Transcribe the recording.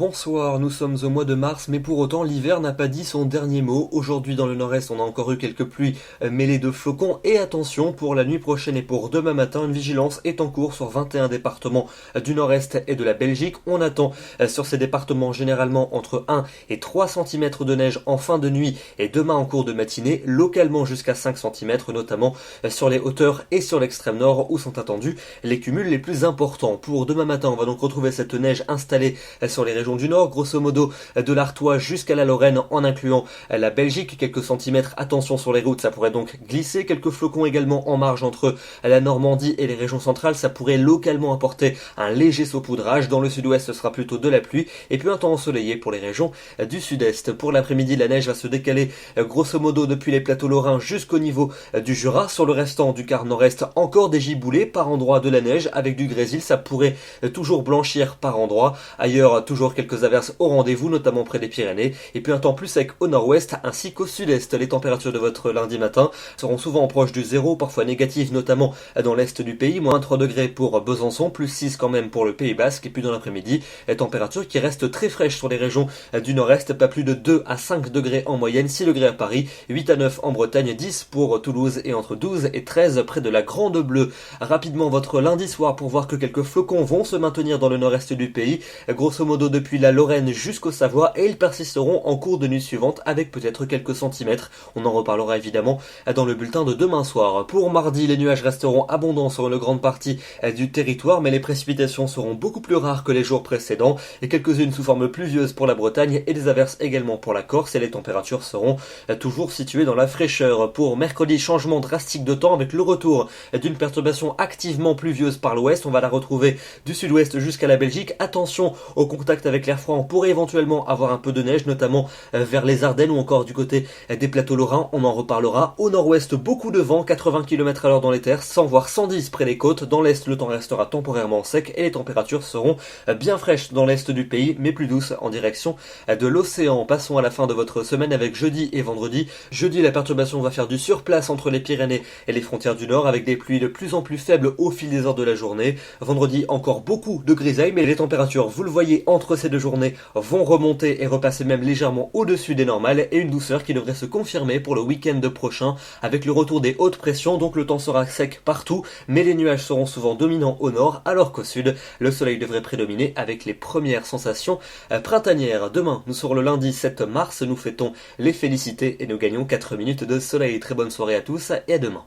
Bonsoir, nous sommes au mois de mars, mais pour autant l'hiver n'a pas dit son dernier mot. Aujourd'hui dans le nord-est, on a encore eu quelques pluies mêlées de flocons et attention, pour la nuit prochaine et pour demain matin, une vigilance est en cours sur 21 départements du nord-est et de la Belgique. On attend sur ces départements généralement entre 1 et 3 cm de neige en fin de nuit et demain en cours de matinée, localement jusqu'à 5 cm, notamment sur les hauteurs et sur l'extrême nord où sont attendus les cumuls les plus importants. Pour demain matin, on va donc retrouver cette neige installée sur les régions du nord, grosso modo de l'Artois jusqu'à la Lorraine en incluant la Belgique, quelques centimètres, attention sur les routes, ça pourrait donc glisser, quelques flocons également en marge entre la Normandie et les régions centrales, ça pourrait localement apporter un léger saupoudrage. Dans le sud-ouest, ce sera plutôt de la pluie et puis un temps ensoleillé pour les régions du sud-est. Pour l'après-midi, la neige va se décaler grosso modo depuis les plateaux lorrains jusqu'au niveau du Jura. Sur le restant du quart nord-est, encore des giboulées, par endroits de la neige avec du grésil, ça pourrait toujours blanchir par endroits. Ailleurs, toujours quelques averses au rendez-vous, notamment près des Pyrénées, et puis un temps plus sec au nord-ouest ainsi qu'au sud-est. Les températures de votre lundi matin seront souvent proches du zéro, parfois négatives, notamment dans l'est du pays, moins 3 degrés pour Besançon, plus 6 quand même pour le Pays Basque, et puis dans l'après-midi, température qui reste très fraîche sur les régions du nord-est, pas plus de 2 à 5 degrés en moyenne, 6 degrés à Paris, 8 à 9 en Bretagne, 10 pour Toulouse et entre 12 et 13 près de la Grande Bleue. Rapidement votre lundi soir pour voir que quelques flocons vont se maintenir dans le nord-est du pays, grosso modo depuis la Lorraine jusqu'au Savoie, et ils persisteront en cours de nuit suivante avec peut-être quelques centimètres. On en reparlera évidemment dans le bulletin de demain soir. Pour mardi, les nuages resteront abondants sur une grande partie du territoire, mais les précipitations seront beaucoup plus rares que les jours précédents, et quelques-unes sous forme pluvieuse pour la Bretagne et des averses également pour la Corse, et les températures seront toujours situées dans la fraîcheur. Pour mercredi, changement drastique de temps avec le retour d'une perturbation activement pluvieuse par l'ouest. On va la retrouver du sud-ouest jusqu'à la Belgique. Attention au contact avec l'air froid, on pourrait éventuellement avoir un peu de neige, notamment vers les Ardennes ou encore du côté des plateaux lorrains, on en reparlera. Au nord-ouest, beaucoup de vent, 80 km/h dans les terres, 100 voire 110 près des côtes. Dans l'est, le temps restera temporairement sec et les températures seront bien fraîches dans l'est du pays, mais plus douces en direction de l'océan. Passons à la fin de votre semaine avec jeudi et vendredi. Jeudi, la perturbation va faire du surplace entre les Pyrénées et les frontières du nord, avec des pluies de plus en plus faibles au fil des heures de la journée. Vendredi, encore beaucoup de grisailles, mais les températures, vous le voyez, entre ces deux journées vont remonter et repasser même légèrement au-dessus des normales, et une douceur qui devrait se confirmer pour le week-end prochain avec le retour des hautes pressions. Donc le temps sera sec partout, mais les nuages seront souvent dominants au nord, alors qu'au sud, le soleil devrait prédominer avec les premières sensations printanières. Demain, nous serons le lundi 7 mars, nous fêtons les félicités et nous gagnons 4 minutes de soleil. Très bonne soirée à tous et à demain.